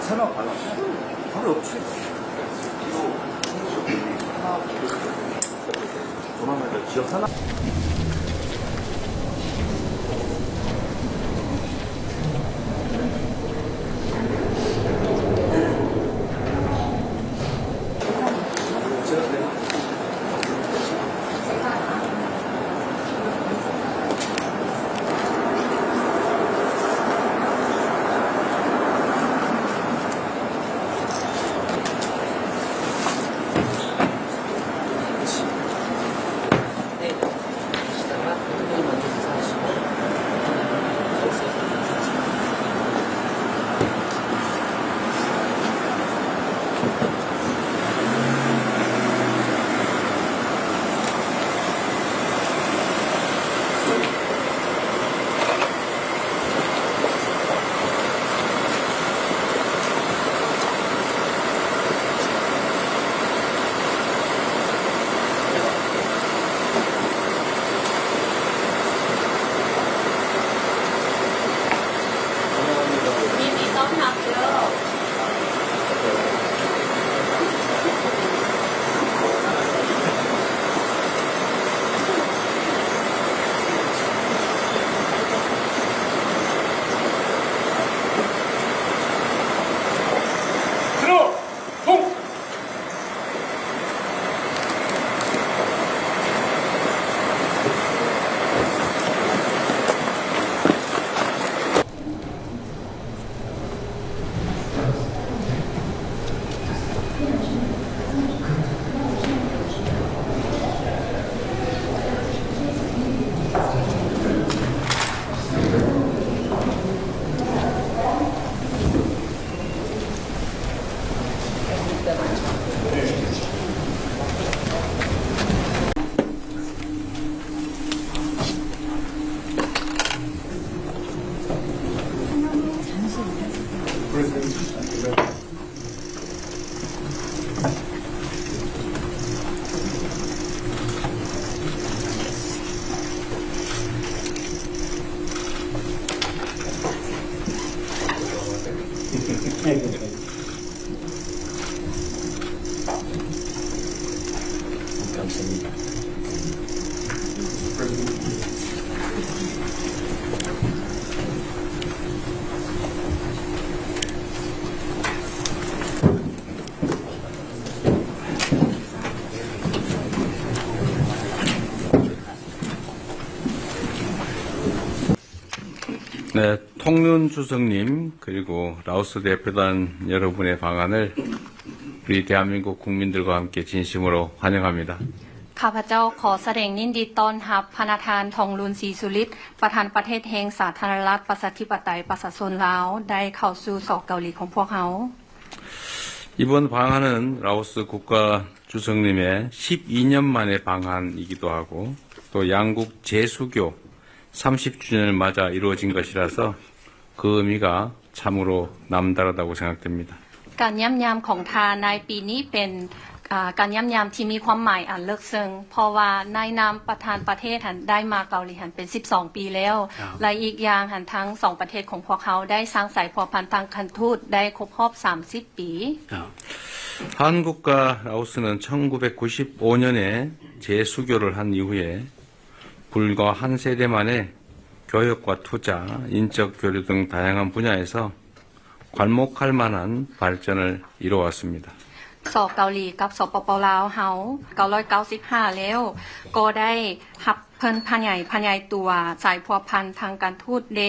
산업 발언 바로 없지. 조만간 지역 산업 감사합니다. 네, 통륜 주석님 그리고 라오스 대표단 여러분의 방안을 우리 대한민국 국민들과 함께 진심으로 환영합니다. ข้าพเจ้าขอแสดงยินดีต้อนรับพระทานทองลุนศรีสุริตประธานประเทศแห่งสาธารณรัฐประชาธิปไตยประชาชนลาวได้เข้าสู่ศอกเกาหลีของพวกเขา 이번 방안은 라오스 국가 주석님의 12년 만의 방안이기도 하고 또 양국 재수교 30주년을 맞아 이루어진 것이라서 그 의미가 참으로 남다르다고 생각됩니다. การย่ำยามของทานในปีนี้เป็นการย่ำยามที่มีความหมายอันเลิกซึ้งเพราะว่าในนามประธานประเทศหันได้มาเกาหลีหันเป็น12ปีแล้วและอีกอย่างหันทั้ง2ประเทศของพวกเขาได้สร้างสายพัวพันทางการทูตได้ครบรอบ30ปี 한국과 라오스는 1995년에 재수교를 한 이후에 불과 한 세대 만에 교역과 투자, 인적 교류 등 다양한 분야에서 괄목할 만한 발전을 이루어왔습니다. สอบเกาหลีกับสปป.ลาวเฮา995แล้วก็ได้หับเพิ่นพะใหญ่ตัวสายพัวพันทางการทูตเด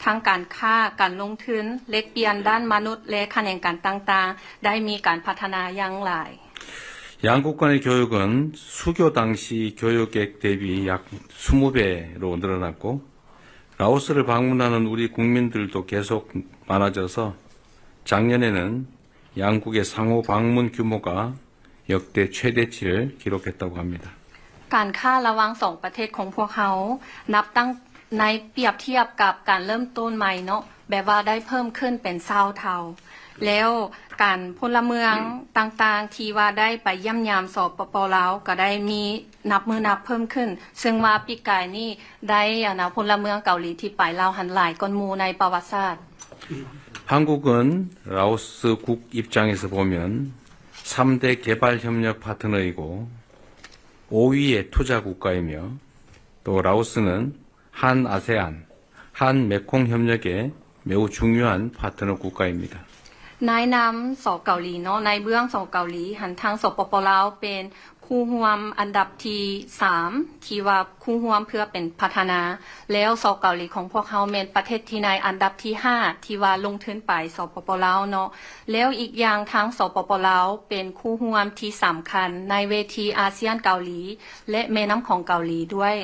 ทางการค้าการลงทุนเล็กเปลี่ยนด้านมนุษย์และคะแนนการต่างๆได้มีการพัฒนาอย่างหลาย 양국 간의 교육은 수교 당시 교육액 대비 약 20배로 늘어났고 라오스를 방문하는 우리 국민들도 계속 많아져서 작년에는 양국의 상호 방문 규모가 역대 최대치를 기록했다고 합니다. การค้าระหว่าง2ประเทศของพวกเขานับตั้งในเปรียบเทียบกับการเริ่มต้นใหม่เนาะแบบว่าได้เพิ่มขึ้นเป็น20เท่าแล้วการพลเมืองต่างๆที่ว่าได้ไปเยี่ยมยามสปป.ลาวก็ได้มีนับเพิ่มขึ้นซึ่งว่าปีกายนี้ได้พลเมืองเกาหลีที่ไปลาวหันหลายก้อนหมู่ในประวัติศาสตร์ 한국은 라오스국 입장에서 보면 3대 개발 협력 파트너이고 5위의 투자 국가이며 또 라오스는 한 아세안, 한 메콩 협력의 매우 중요한 파트너 국가입니다. นายนำสเกาหลีเนาะในเบื้องสเกาหลีหันทางสปปลาวเป็นคู่ร่วมอันดับที่3ที่ว่าคู่ร่วมเพื่อเป็นพัฒนาแล้วสเกาหลีของพวกเฮาเป็นประเทศที่ในอันดับที่5ที่ว่าลงทุนไปสปปลาวเนาะแล้วอีกอย่างทางสปปลาวเป็นคู่ร่วมที่สำคัญในเวทีอาเซียนเกาหลีและแม่น้ำของเกาหลีด้วย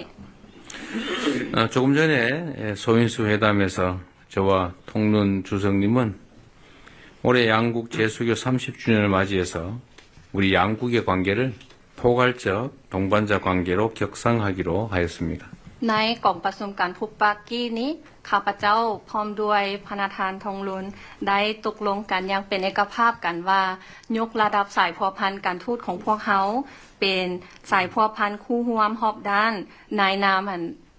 조금 전에 소인수 회담에서 저와 통눈 주석님은 올해 양국 재수교 30주년을 맞이해서 우리 양국의 관계를 포괄적 동반자 관계로 격상하기로 하였습니다. ในกล่องประชุมการพบปะกี้นี้ข้าพเจ้าพร้อมด้วยพระธานทองลุนได้ตกลงกันอย่างเป็นเอกภาพกันว่ายกระดับสายพัวพันการทูตของพวกเขาเป็นสายพัวพันคู่ร่วมรอบด้านนายนาม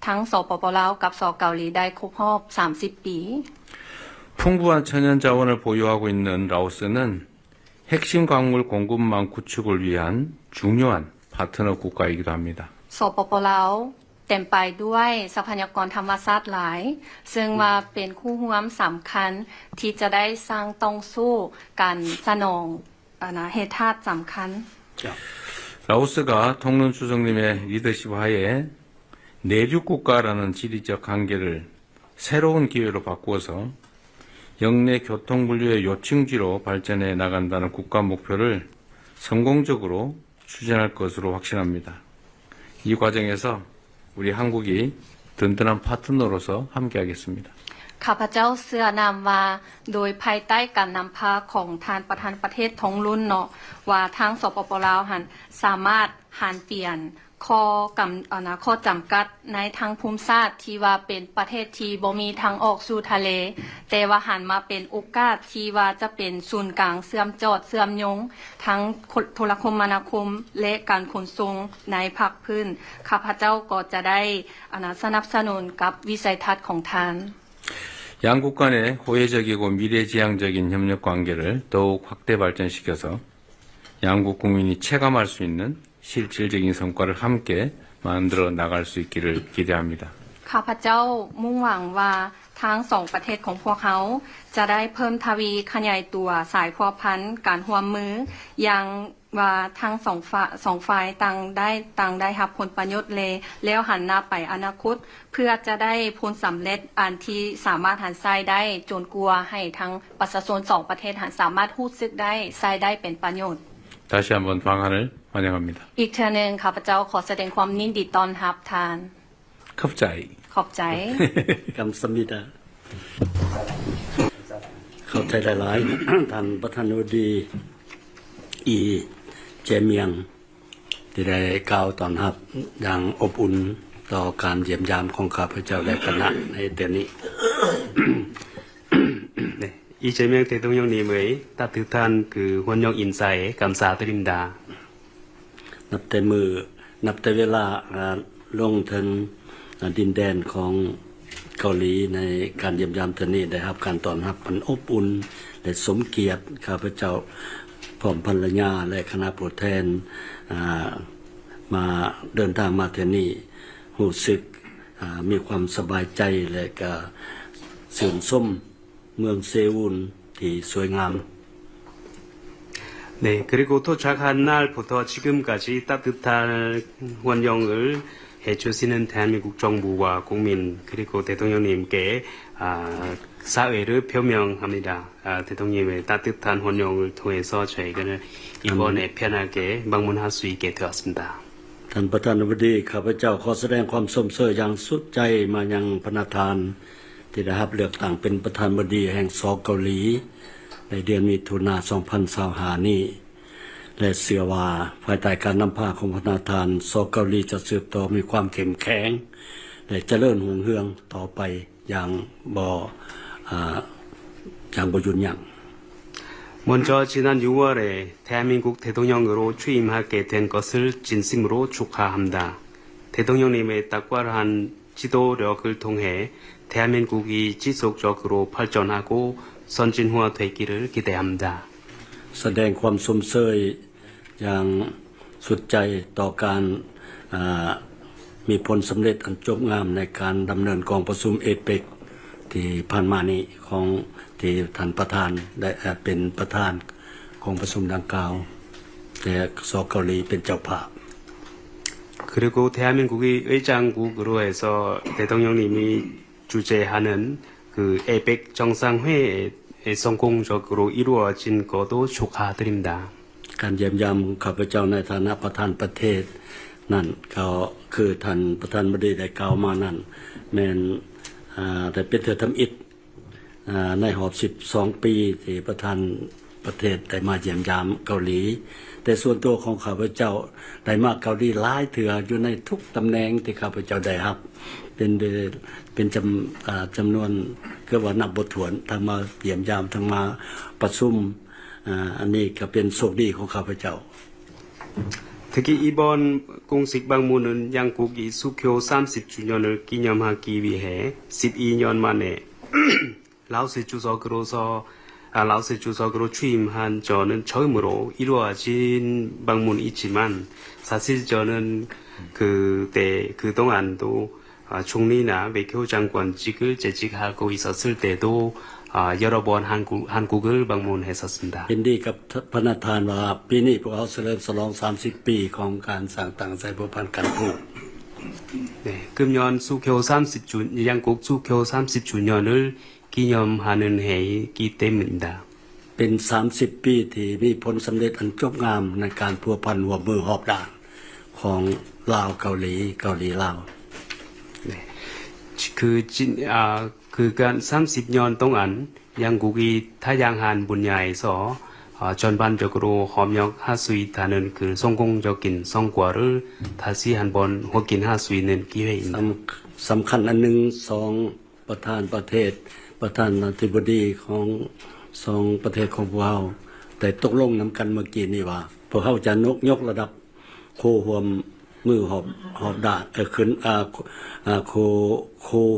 ทั้งสปปลาวกับสเกาหลีได้ครบรอบ30 ปี 풍부한 천연 자원을 보유하고 있는 라오스는 핵심 광물 공급망 구축을 위한 중요한 파트너 국가이기도 합니다. สปปลาวเต็มไปด้วยทรัพยากรธรรมชาติหลายซึ่งว่าเป็นคู่ร่วมสำคัญที่จะได้สร้างต้องสู้การสนองเหตุธาตุสำคัญ 라오스가 통눈 주석님의 리더십 하에 내륙 국가라는 지리적 한계를 새로운 기회로 바꾸어서 영내 교통 분류의 요충지로 발전해 나간다는 국가 목표를 성공적으로 추진할 것으로 확신합니다. 이 과정에서 우리 한국이 든든한 파트너로서 함께하겠습니다. ข้าพเจ้าเชื่อนำว่าโดยภายใต้การนำพาของทานประธานประเทศทองรุ่นเนาะว่าทางสปปลาวหันสามารถหันเปลี่ยนข้อจำกัดในทางภูมิศาสตร์ที่ว่าเป็นประเทศที่บ่มีทางออกสู่ทะเลแต่ว่าหันมาเป็นโอกาสที่ว่าจะเป็นศูนย์กลางเชื่อมจอดเชื่อมโยงทั้งโทรคมนาคมและการขนส่งในภาคพื้นข้าพเจ้าก็จะได้สนับสนุนกับวิสัยทัศน์ของทาน 양국 간의 호혜적이고 미래지향적인 협력 관계를 더욱 확대 발전시켜서 양국 국민이 체감할 수 있는 실질적인 성과를 함께 만들어 나갈 수 있기를 기대합니다. ข้าพเจ้ามุ่งหวังว่าทั้งสองประเทศของพวกเขาจะได้เพิ่มทวีขยายตัวสายพัวพันการร่วมมืออย่างว่าทั้งสองฝ่ายต่างได้รับผลประโยชน์แล้วหันหน้าไปอนาคตเพื่อจะได้ผลสำเร็จอันที่สามารถหันใช้ได้จนกลัวให้ทั้งประชาชนสองประเทศหันสามารถรู้สึกได้ใช้ได้เป็นประโยชน์ 다시 한번 방한을 환영합니다. อีกเทื่อนึงข้าพเจ้าขอแสดงความยินดีต้อนรับทาน 컵자이. ขอบใจ 감사합니다. เข้าใจหลายๆ ท่านประธานาธิบดีอีเจเมียงที่ได้กล่าวต้อนรับอย่างอบอุ่นต่อการเยี่ยมยามของข้าพเจ้าและคณะในเดือนนี้ 네, 이재명 대통령님의 따뜻한 그 환영 인사에 감사드립니다. นับแต่เวลาลงถึงดินแดนของเกาหลีในการเยี่ยมยามเทื่อนี้ได้รับการต้อนรับอันอบอุ่นและสมเกียรติข้าพเจ้าพร้อมภรรยาและคณะผู้แทนมาเดินทางมาเทื่อนี้รู้สึกมีความสบายใจและก็ชื่นชมเมืองเซอุลที่สวยงาม 네, 그리고 도착한 날부터 지금까지 따뜻한 환영을 해주시는 대한민국 정부와 국민 그리고 대통령님께 사회를 표명합니다. 대통령님의 따뜻한 환영을 통해서 저희는 이번에 편하게 방문할 수 있게 되었습니다. ท่านประธานาธิบดีข้าพเจ้าขอแสดงความสมเสยอย่างสุดใจมายังพระประธานที่ได้รับเลือกตั้งเป็นประธานาธิบดีแห่งสเกาหลีในเดือนมิถุนายน 2025 นี้และเชื่อว่าภายใต้การนำพาของพระประธานสเกาหลีจะสืบต่อมีความเข้มแข็งและเจริญรุ่งเรืองต่อไปอย่างบ่หยุดยั้ง 먼저 지난 6월에 대한민국 대통령으로 취임하게 된 것을 진심으로 축하합니다. 대통령님의 탁월한 지도력을 통해 대한민국이 지속적으로 발전하고 선진화되기를 기대합니다. แสดงความสมเสยอย่างสุดใจต่อการมีผลสำเร็จอันจบงามในการดำเนินกองประชุมเอเปกที่ผ่านมานี้ของที่ท่านประธานได้เป็นประธานของประชุมดังกล่าวแต่สเกาหลีเป็นเจ้าภาพ 그리고 대한민국이 의장국으로 해서 대통령님이 주재하는 그 에펙 정상회에 성공적으로 이루어진 것도 축하드립니다. การเยี่ยมยามข้าพเจ้าในฐานะประธานประเทศนั่นก็คือท่านประธานบดีได้กล่าวมานั่นแม่นได้เป็นเทื่อทำอิฐในหอบ12ปีที่ประธานประเทศได้มาเยี่ยมยามเกาหลีแต่ส่วนตัวของข้าพเจ้าได้มาเกาหลีหลายเทื่ออยู่ในทุกตำแหน่งที่ข้าพเจ้าได้รับเป็นจำนวนคือว่านับบ่ถ้วนทั้งมาเยี่ยมยามทั้งมาประชุมอันนี้ก็เป็นโชคดีของข้าพเจ้า 특히 이번 공식 방문은 양국이 수교 30주년을 기념하기 위해 12년 만에 라오스 주석으로 취임한 저는 처음으로 이루어진 방문이지만 사실 저는 그동안도 총리나 외교장관직을 재직하고 있었을 때도 여러 번 한국을 방문했었습니다. ยินดีกับพระประธานว่าปีนี้พวกเราเฉลิมฉลอง30ปีของการสร้างตั้งใจผูกพันกันผูก 네, 금년 수교 30주년 양국 수교 30주년을 기념하는 해이기 때문입니다. เป็น30ปีที่มีผลสำเร็จอันจบงามในการพัวพันหัวมือหอบด่านของลาวเกาหลีลาว 네. 그간 30년 동안 양국이 다양한 분야에서 전반적으로 협력할 수 있다는 그 성공적인 성과를 다시 한번 확인할 수 있는 기회입니다. สำคัญอันหนึง2ประธานประเทศประธานาธิบดีของ2ประเทศของพวกเราแต่ตกลงนํากันเมื่อกี้นี้ว่าพวกเขาจะยกระดับโคหัวมือหอบด่านขึ้นโค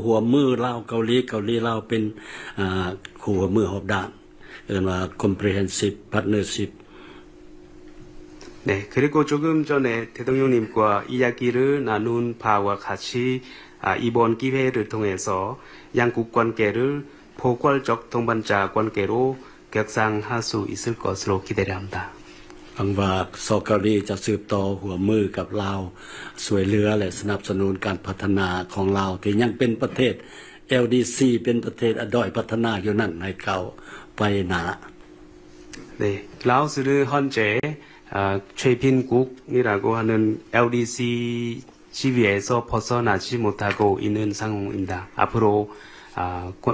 หัวมือลาวเกาหลีลาวเป็นโคหัวมือหอบด่านเรียกว่า comprehensive partnership 네, 그리고 조금 전에 대통령님과 이야기를 나눈 바와 같이 이번 기회를 통해서 양국 관계를 포괄적 동반자 관계로 격상할 수 있을 것으로 기대합니다. หวังว่าสเกาหลีจะสืบต่อหัวมือกับลาวช่วยเหลือและสนับสนุนการพัฒนาของลาวที่ยังเป็นประเทศ LDC เป็นประเทศด้อยพัฒนาอยู่นั่นให้เขาไปหนา 네, 라오스는 현재 최빈국이라고 하는 LDC 지위에서 벗어나지 못하고 있는 상황입니다. 앞으로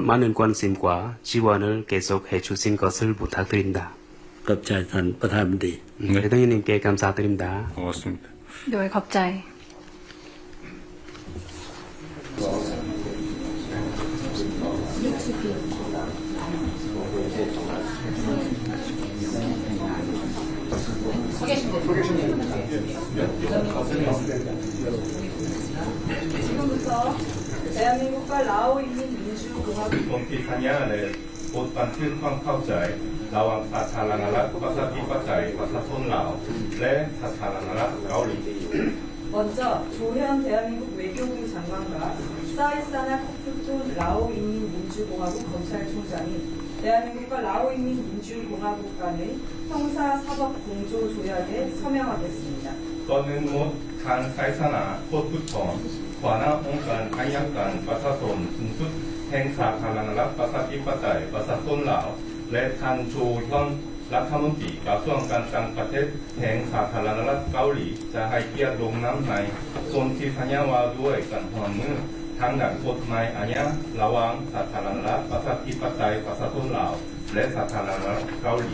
많은 관심과 지원을 계속해 주신 것을 부탁드립니다. กับใจท่านประธานบดี 대통령님께 감사드립니다. 고맙습니다. โดยขอบใจ 지금부터 대한민국과 라오 인민민주공화국 본티사냐의 본반틀 팡파우자의 라왕 사찰라나라 바사비바자의 바사손 라오 레 사찰라나라 가오리 먼저 조현 대한민국 외교부 장관과 사이사나 코프톤 라오 인민민주공화국 검찰총장이 대한민국과 라오 인민민주공화국 간의 형사사법 공조 조약에 서명하겠습니다. 또는 못간 사이사나 코프톤 관나 온간 안약간 바사손 순수 행사 칼라나라 바사비바자의 바사손 라오 레 탄 조현 รัฐมนตรีกระทรวงการต่างประเทศแห่งสาธารณรัฐเกาหลีจะให้เกียรติลงนามในส่วนที่สัญญาว่าด้วยการร่วมมือทางด้านกฎหมายอาญาระหว่างสาธารณรัฐประชาธิปไตยประชาชนลาวและสาธารณรัฐเกาหลี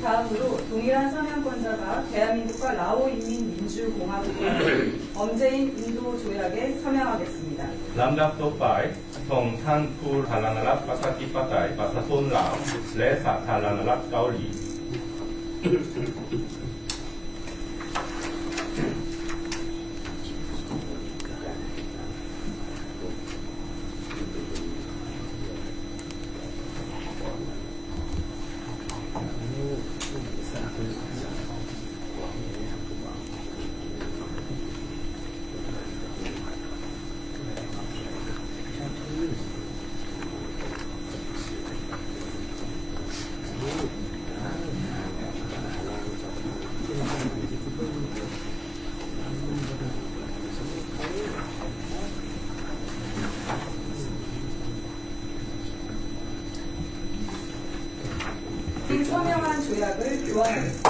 다음으로 동일한 서명권자가 대한민국과 라오인민민주공화국 간의 범죄인 인도 조약에 서명하겠습니다. ลำดับต่อไปส่งท่านผู้สาธารณรัฐประชาธิปไตยประชาชนลาวและสาธารณรัฐเกาหลี이 서명한 조약을 교환하겠습니다.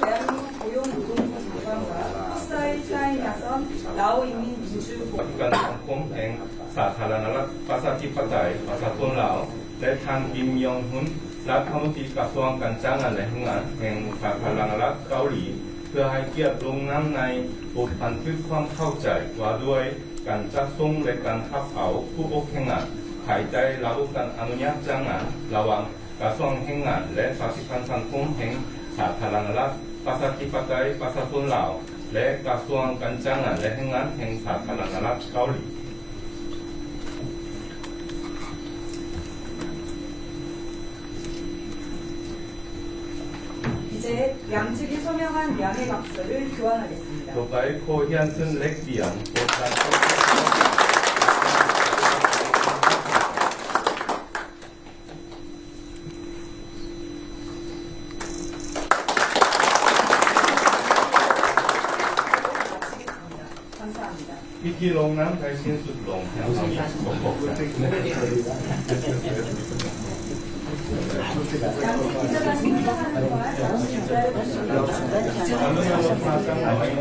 대한민국 고용노동부 장관과 흡사의 사인하선 라오인민민주공화국 การสังคมแห่งสาธารณรัฐประชาธิปไตยประชาชนลาวและท่านกิมยองฮุนรัฐมนตรีกระทรวงการจ้างงานและแรงงานแห่งสาธารณรัฐเกาหลีเพื่อให้เกียรติลงนามในบทบันทึกความเข้าใจว่าด้วยการจัดส่งและการรับเอาผู้อบแรงงานภายใต้ระบบการอนุญาตจ้างงานระหว่างกระทรวงแรงงานและสถาบันสังคมแห่งสาธารณรัฐประชาธิปไตยประชาชนลาวและกระทรวงการจ้างงานและแรงงานแห่งสาธารณรัฐเกาหลี 이제 양측이 서명한 양해각서를 교환하겠습니다. ต่อไปขอเรียนเชิญเล็กเดียนโปรดการเข้าพิธีลงน้ำไทยสิ้นสุดลงอย่างนี้ขอบคุณ 양측 기자가 신청하는 동안 잠시 기다려주시기 바랍니다.